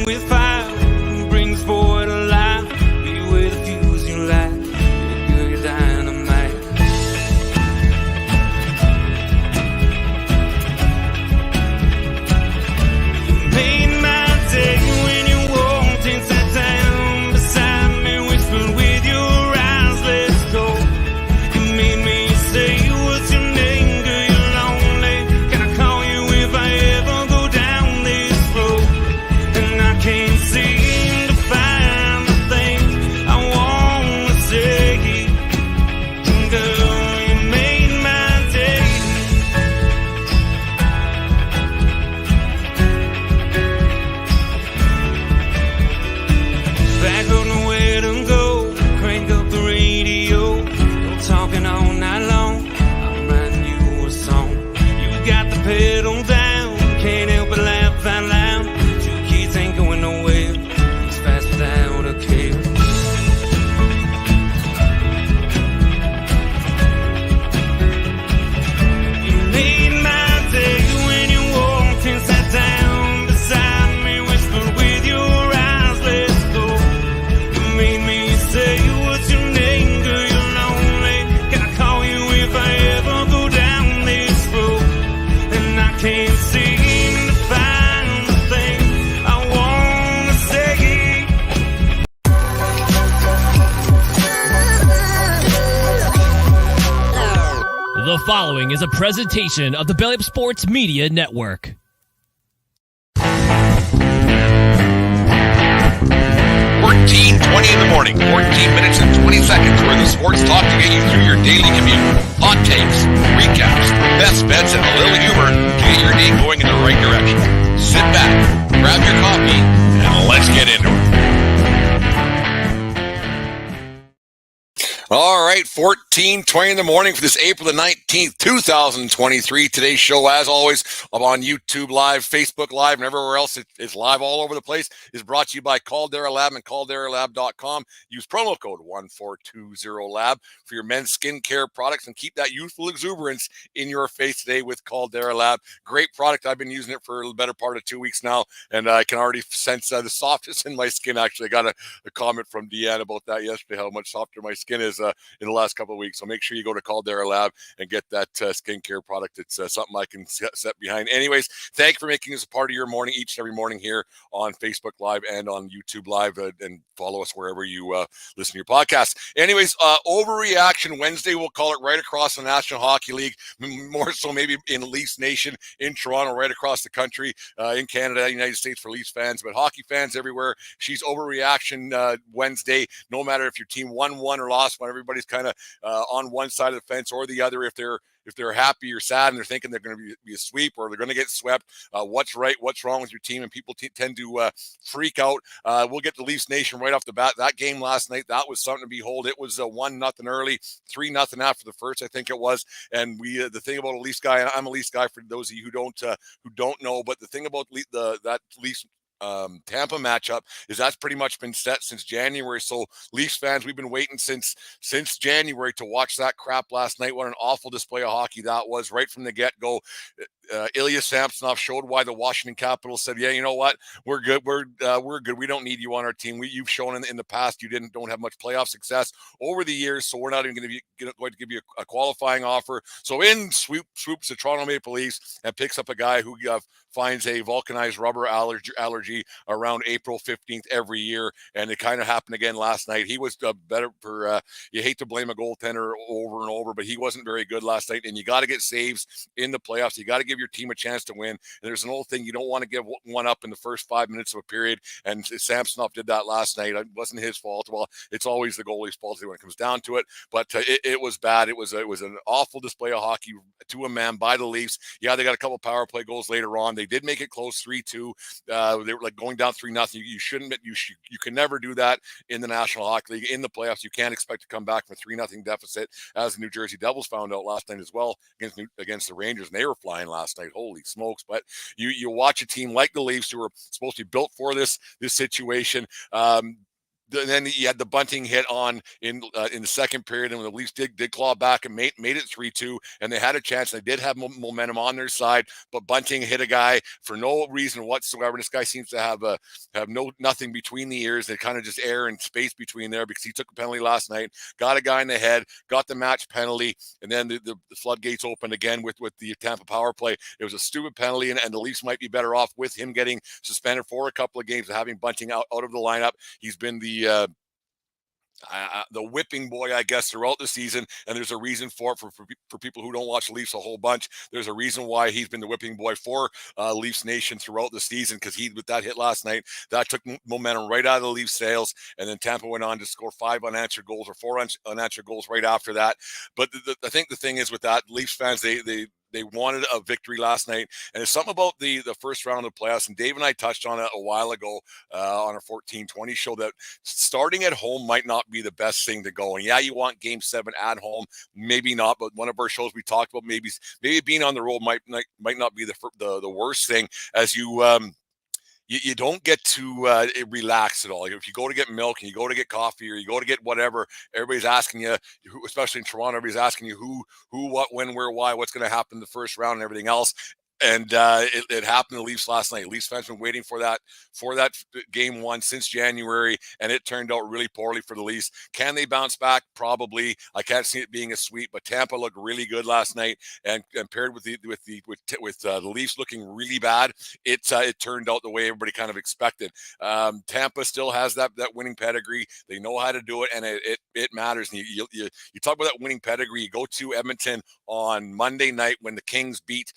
with fire brings forward a life. Be with the fuse you light. You're your dynamite. You made my day when you walked into town beside me, whispered with your eyes, let's go. You made me say, what's your name, girl, you're lonely. Can I call you if I ever go down this road? And I can't seem to find the things I want to say. Girl, you made my day. Back on nowhere to go. Crank up the radio. No talking all night long. I'm writing you a song. You got the pedal down. Can't help but laugh out loud. Two kids ain't going nowhere. It's fast without a care. You made my day when you walked and sat down beside me, whispered with your eyes, let's go. You made me say, what's your name, girl, you're lonely. Can I call you if I ever go down this road? And I can't seem to find the thing I want to say. The following is a presentation of the Belly Up Sports Media Network. 14:20 in the morning, 14 minutes and 20 seconds where the sports talk to get you through your daily commute. Hot takes, recaps, best bets, and a little humor to get your day going in the right direction. Sit back, grab your coffee, and let's get into it. All right, 14:20 in the morning for this April the 19th, 2023. Today's show, as always, I'm on YouTube Live, Facebook Live, and everywhere else. It's live all over the place. Is brought to you by Caldera Lab and calderalab.com. Use promo code 1420LAB for your men's skincare products and keep that youthful exuberance in your face today with Caldera Lab. Great product. I've been using it for the better part of 2 weeks now, and I can already sense the softness in my skin. Actually, I got a comment from Deanne about that yesterday, how much softer my skin is in the last couple of weeks. So make sure you go to Caldera Lab and get that skincare product. It's something I can set behind. Anyways, thank you for making us a part of your morning each and every morning here on Facebook Live and on YouTube Live, and follow us wherever you listen to your podcast. Anyways, Overreaction Wednesday, we'll call it, right across the National Hockey League, more so maybe in Leafs Nation in Toronto, right across the country, in Canada, United States for Leafs fans, but hockey fans everywhere. She's Overreaction Wednesday, no matter if your team won or lost, when everybody's kind of on one side of the fence or the other, if they're happy or sad and they're thinking they're going to be a sweep or they're going to get swept, what's right, what's wrong with your team, and people tend to freak out. We'll get the Leafs Nation right off the bat. That game last night, that was something to behold. It was 1-0 early, 3-0 after the first, I think it was. And we the thing about a Leafs guy, and I'm a Leafs guy for those of you who don't know, but the thing about that Leafs Tampa matchup is that's pretty much been set since January. So Leafs fans, we've been waiting since January to watch that crap last night. What an awful display of hockey that was right from the get-go. Ilya Samsonov showed why the Washington Capitals said, yeah, you know what, we're good. We're good. We don't need you on our team. You've shown in the past you don't have much playoff success over the years, so we're not even going to give you a qualifying offer. So in swoops the Toronto Maple Leafs and picks up a guy who finds a vulcanized rubber allergy around April 15th every year, and it kind of happened again last night. He was better for you hate to blame a goaltender over and over, but he wasn't very good last night, and you got to get saves in the playoffs. You got to give your team a chance to win. And there's an old thing, you don't want to give one up in the first 5 minutes of a period, and Samsonov did that last night. It wasn't his fault. Well, it's always the goalie's fault when it comes down to it, but it was bad. It was an awful display of hockey to a man by the Leafs. Yeah, they got a couple power play goals later on. They did make it close, 3-2. They were like going down 3-0. You shouldn't. You can never do that in the National Hockey League. In the playoffs, you can't expect to come back from a 3-0 deficit, as the New Jersey Devils found out last night as well against the Rangers, and they were flying last night. Holy smokes! But you watch a team like the Leafs, who are supposed to be built for this situation. then you had the bunting hit on in the second period, and when the Leafs did claw back and made it 3-2, and they had a chance. They did have momentum on their side, but bunting hit a guy for no reason whatsoever. This guy seems to have nothing between the ears. They kind of just air and space between there because he took a penalty last night, got a guy in the head, got the match penalty, and then the floodgates opened again with the Tampa power play. It was a stupid penalty, and the Leafs might be better off with him getting suspended for a couple of games and having bunting out of the lineup. He's been the whipping boy, I guess, throughout the season, and there's a reason for it. For people who don't watch the Leafs a whole bunch, there's a reason why he's been the whipping boy for Leafs Nation throughout the season, because with that hit last night, that took momentum right out of the Leafs sails, and then Tampa went on to score 5 unanswered goals, or 4 unanswered goals right after that. But I think the thing is with that, Leafs fans, they wanted a victory last night, and it's something about the first round of the playoffs. And Dave and I touched on it a while ago on our 1420 show, that starting at home might not be the best thing to go. And yeah, you want Game 7 at home, maybe not. But one of our shows we talked about maybe being on the road might not be the worst thing, as you don't get to relax at all. If you go to get milk and you go to get coffee or you go to get whatever, everybody's asking you, especially in Toronto, everybody's asking you who, what, when, where, why, what's going to happen in the first round and everything else. And it happened to the Leafs last night. Leafs fans have been waiting for that Game 1 since January, and it turned out really poorly for the Leafs. Can they bounce back? Probably. I can't see it being a sweep, but Tampa looked really good last night, and paired with the Leafs looking really bad, it turned out the way everybody kind of expected. Tampa still has that winning pedigree. They know how to do it, and it matters. And you talk about that winning pedigree. You go to Edmonton on Monday night when the Kings beat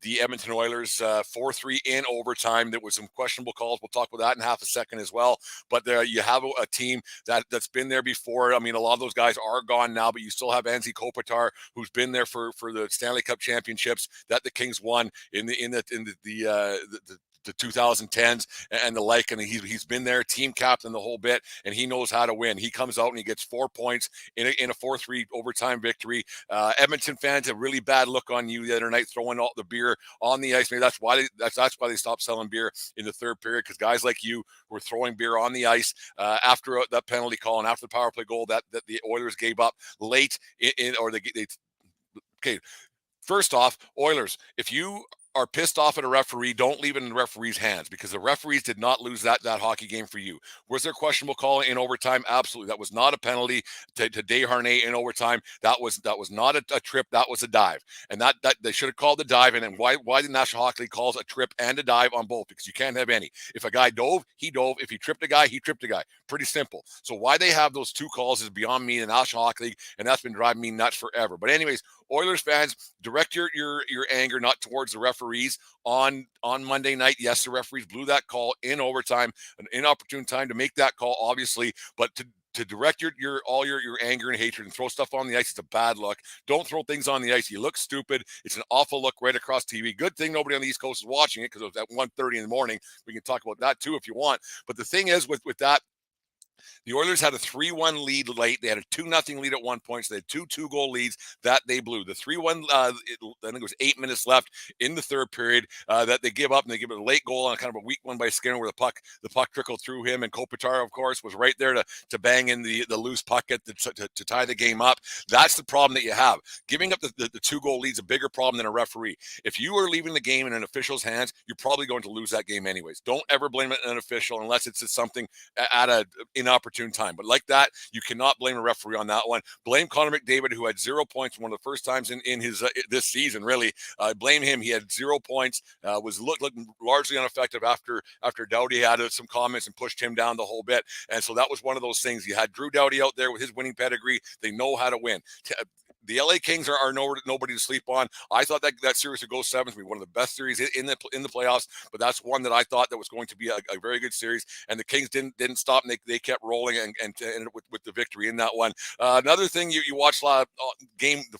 the Edmonton Oilers 4-3 in overtime. There was some questionable calls. We'll talk about that in half a second as well. But you have a team that's been there before. I mean, a lot of those guys are gone now, but you still have Anze Kopitar, who's been there for the Stanley Cup championships that the Kings won in the 2010s and the like, and he's been there, team captain, the whole bit, and he knows how to win. He comes out and he gets 4 points in a 4-3 overtime victory. Edmonton fans, a really bad look on you the other night, throwing all the beer on the ice. Maybe that's why they stopped selling beer in the third period, because guys like you were throwing beer on the ice after that penalty call and after the power play goal that the Oilers gave up late okay. First off, Oilers, if you are pissed off at a referee, don't leave it in the referee's hands, because the referees did not lose that hockey game for you. Was there questionable call in overtime? Absolutely. That was not a penalty to Desharnais in overtime. That was not a trip. That was a dive. And that they should have called the dive. And then why the National Hockey League calls a trip and a dive on both? Because you can't have any. If a guy dove, he dove. If he tripped a guy, he tripped a guy. Pretty simple. So why they have those two calls is beyond me, the National Hockey League, and that's been driving me nuts forever. But anyways, Oilers fans, direct your anger not towards the referees on Monday night. Yes, the referees blew that call in overtime, an inopportune time to make that call, obviously, but to direct your anger and hatred and throw stuff on the ice, it's a bad look. Don't throw things on the ice. You look stupid. It's an awful look right across TV. Good thing nobody on the East Coast is watching it, because it was at 1:30 in the morning. We can talk about that too if you want. But the thing is with that, the Oilers had a 3-1 lead late. They had a 2-0 lead at one point, so they had two 2-goal leads that they blew. The 3-1, I think it was 8 minutes left in the third period that they give up, and they give it a late goal on kind of a weak one by Skinner, where the puck trickled through him, and Kopitar, of course, was right there to bang in the loose puck to tie the game up. That's the problem that you have. Giving up the 2-goal lead is a bigger problem than a referee. If you are leaving the game in an official's hands, you're probably going to lose that game anyways. Don't ever blame it on an official unless it's something at an inopportune time. But like that, you cannot blame a referee on that one. Blame Connor McDavid, who had 0 points one of the first times in his this season, really. Blame him. He had 0 points, was looking largely ineffective after Doughty had some comments and pushed him down the whole bit. And so that was one of those things. You had Drew Doughty out there with his winning pedigree. They know how to win. The LA Kings are nobody to sleep on. I thought that series would go 7 to be one of the best series in the playoffs, but that's one that I thought that was going to be a very good series. And the Kings didn't stop, and they kept rolling and ended with the victory in that one. Another thing you watched the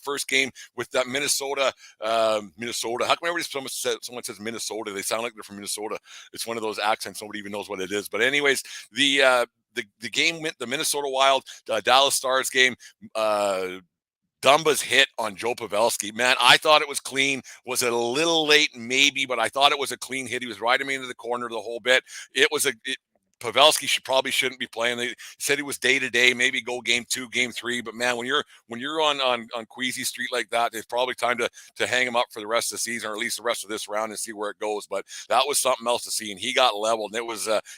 first game with that Minnesota. How come someone says Minnesota? They sound like they're from Minnesota. It's one of those accents nobody even knows what it is. But anyways, the game went the Minnesota Wild Dallas Stars game. Dumba's hit on Joe Pavelski. Man, I thought it was clean. Was it a little late? Maybe, but I thought it was a clean hit. He was riding me into the corner the whole bit. Pavelski shouldn't be playing. They said he was day to day, maybe go game 2, game 3. But man, when you're on Queasy Street like that, it's probably time to hang him up for the rest of the season, or at least the rest of this round, and see where it goes. But that was something else to see, and he got leveled, and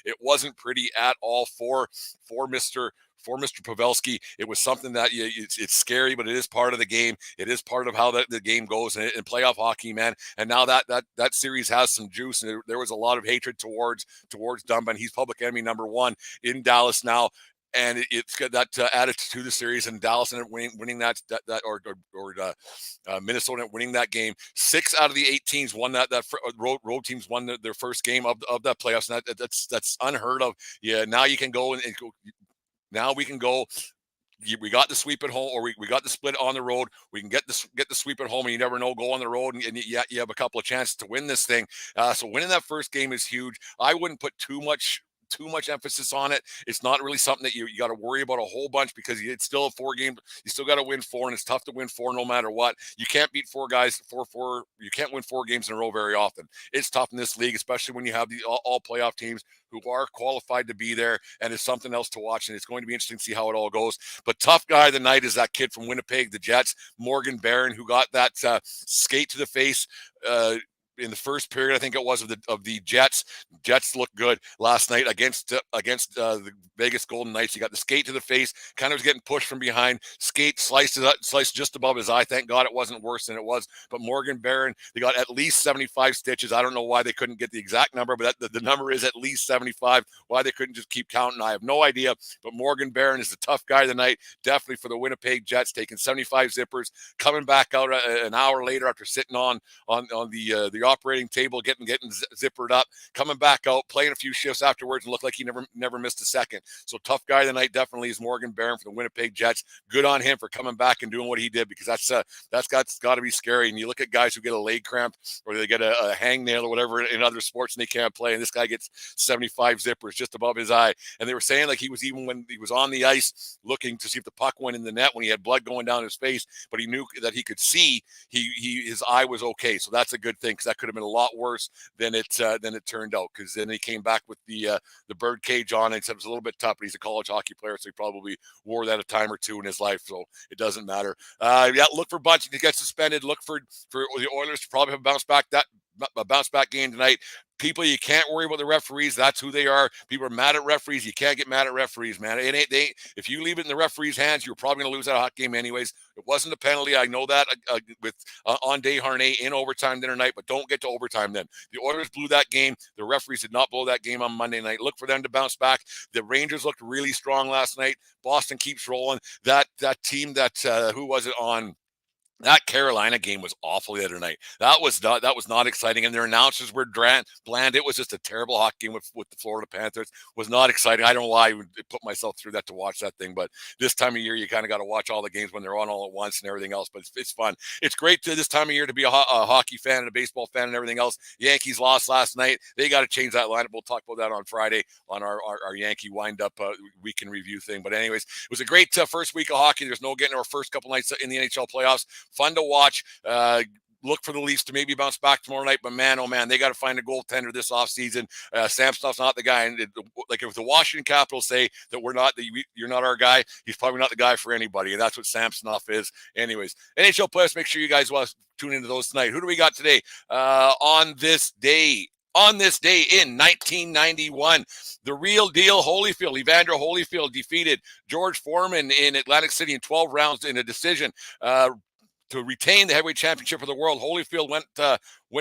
it wasn't pretty at all for Mr. Pavelski. It was something that it's scary, but it is part of the game. It is part of how the game goes, and playoff hockey, man. And now that series has some juice, and there was a lot of hatred towards Dunban. He's public enemy number 1 in Dallas now. And it's got that added to the series, and Dallas ended up winning that Minnesota winning that game. 6 out of the 8 teams won that road teams won their first game of that playoffs. And that's unheard of. Yeah, now you can go and go. Now we can go. We got the sweep at home, or we got the split on the road. We can get the sweep at home, and you never know. Go on the road, and you have a couple of chances to win this thing. So winning that first game is huge. I wouldn't put too much emphasis on it. It's not really something that you got to worry about a whole bunch, because it's still a 4 game. You still got to win 4, and it's tough to win 4 no matter what. You can't beat 4 guys 4-4. You can't win 4 games in a row very often. It's tough in this league, especially when you have the all playoff teams who are qualified to be there, and it's something else to watch, and it's going to be interesting to see how it all goes. But tough guy of the night is that kid from Winnipeg, the Jets, Morgan Barron, who got that skate to the face in the first period, I think it was, of the Jets. Jets looked good last night against the Vegas Golden Knights. He got the skate to the face, kind of was getting pushed from behind. Skate sliced just above his eye. Thank God it wasn't worse than it was. But Morgan Barron, they got at least 75 stitches. I don't know why they couldn't get the exact number, but the number is at least 75. Why they couldn't just keep counting, I have no idea. But Morgan Barron is the tough guy of the night, definitely for the Winnipeg Jets, taking 75 zippers, coming back out an hour later after sitting on the operating table, getting zippered up, coming back out, playing a few shifts afterwards, and looked like he never missed a second. So tough guy of the night definitely is Morgan Barron for the Winnipeg Jets. Good on him for coming back and doing what he did, because that's got to be scary. And you look at guys who get a leg cramp, or they get a hangnail or whatever in other sports, and they can't play, and this guy gets 75 zippers just above his eye. And they were saying, like, he was, even when he was on the ice looking to see if the puck went in the net, when he had blood going down his face, but he knew that he could see, his eye was okay. So that's a good thing, because that could have been a lot worse than it turned out, because then he came back with the bird cage on, and it was a little bit tough, but he's a college hockey player, so he probably wore that a time or 2 in his life, so it doesn't matter. Look for Bunting to get suspended. Look for the Oilers to probably have a bounce back game tonight. People, you can't worry about the referees. That's who they are. People are mad at referees. You can't get mad at referees, man. If you leave it in the referees' hands, you're probably going to lose that hockey game anyways. It wasn't a penalty. I know that with on Desharnais in overtime dinner night, but don't get to overtime then. The Oilers blew that game. The referees did not blow that game on Monday night. Look for them to bounce back. The Rangers looked really strong last night. Boston keeps rolling. That team who was it on? That Carolina game was awful the other night. That was not exciting, and their announcers were bland. It was just a terrible hockey game with the Florida Panthers. It was not exciting. I don't know why I would put myself through that to watch that thing, but this time of year you kind of got to watch all the games when they're on all at once and everything else. But it's fun. It's great this time of year to be a hockey fan and a baseball fan and everything else. Yankees lost last night. They got to change that lineup. We'll talk about that on Friday on our Yankee wind-up week in review thing. But anyways, it was a great first week of hockey. There's no getting our first couple nights in the NHL playoffs. Fun to watch. Look for the Leafs to maybe bounce back tomorrow night, but man, oh man, they got to find a goaltender this offseason. Samsonov's not the guy, and if the Washington Capitals say that you're not our guy, he's probably not the guy for anybody, and that's what Samsonov is. Anyways, NHL players, make sure you guys tune into those tonight. Who do we got today? On this day in 1991, the real deal Holyfield, Evander Holyfield defeated George Foreman in Atlantic City in 12 rounds in a decision. To retain the heavyweight championship of the world, Holyfield went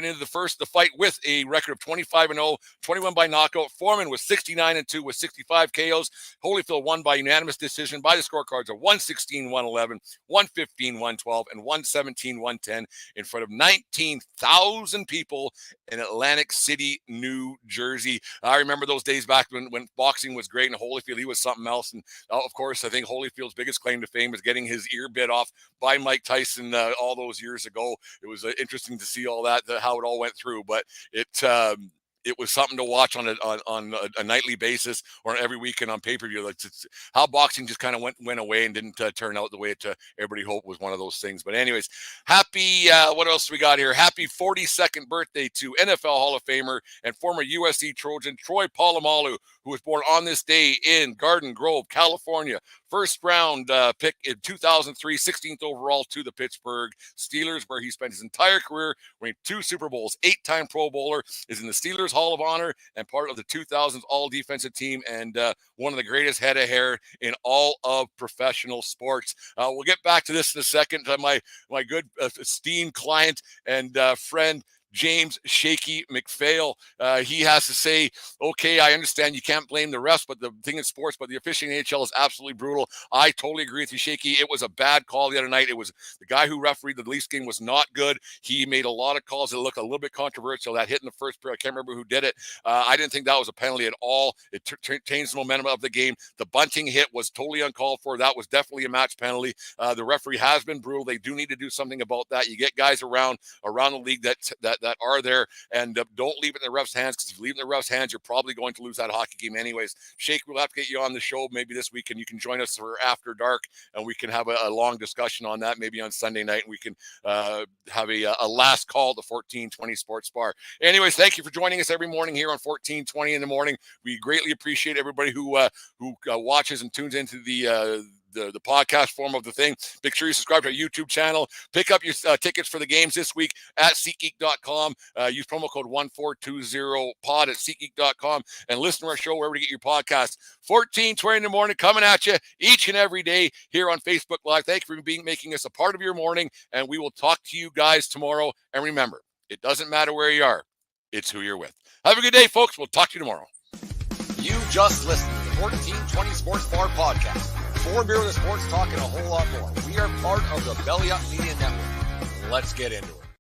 into the fight with a record of 25-0, 21 by knockout. Foreman was 69-2 with 65 KOs. Holyfield won by unanimous decision by the scorecards of 116-111, 115-112, and 117-110 in front of 19,000 people in Atlantic City, New Jersey. I remember those days back when boxing was great, and Holyfield, he was something else. And of course, I think Holyfield's biggest claim to fame is getting his ear bit off by Mike Tyson all those years ago. It was interesting to see all that, how it all went through, but it was something to watch on a nightly basis or every weekend on pay-per-view. It's how boxing just kind of went away and didn't turn out the way everybody hoped was one of those things. But anyways, happy, what else we got here? Happy 42nd birthday to NFL Hall of Famer and former USC Trojan Troy Polamalu, who was born on this day in Garden Grove, California. First round pick in 2003, 16th overall to the Pittsburgh Steelers, where he spent his entire career, winning 2 Super Bowls, 8-time Pro Bowler, is in the Steelers Hall of Honor and part of the 2000s All-Defensive Team, and one of the greatest head of hair in all of professional sports. We'll get back to this in a second. My good esteemed client and friend, James Shaky McPhail. He has to say, okay, I understand you can't blame the refs, but the thing in sports, but the officiating in the NHL is absolutely brutal. I totally agree with you, Shaky. It was a bad call the other night. It was the guy who refereed the Leafs game was not good. He made a lot of calls that look a little bit controversial. That hit in the first period, I can't remember who did it. I didn't think that was a penalty at all. It changed the momentum of the game. The bunting hit was totally uncalled for. That was definitely a match penalty. The referee has been brutal. They do need to do something about that. You get guys around the league that are there, and don't leave it in the refs' hands, because if you leave it in the refs' hands, you're probably going to lose that hockey game anyways. Shake, we'll have to get you on the show maybe this week, and you can join us for After Dark, and we can have a long discussion on that maybe on Sunday night, and we can have a last call to 1420 Sports Bar. Anyways, thank you for joining us every morning here on 1420 in the morning. We greatly appreciate everybody who watches and tunes into the podcast form of the thing. Make sure you subscribe to our YouTube channel. Pick up your tickets for the games this week at SeatGeek.com. Use promo code 1420pod at SeatGeek.com, and listen to our show wherever you get your podcasts. 1420 in the morning, coming at you each and every day here on Facebook Live. Thank you for making us a part of your morning, and we will talk to you guys tomorrow. And remember, it doesn't matter where you are, it's who you're with. Have a good day, folks. We'll talk to you tomorrow. You just listened to the 1420 Sports Bar podcast. For Beer with Sports talk and a whole lot more. We are part of the Belly Up Media Network. Let's get into it.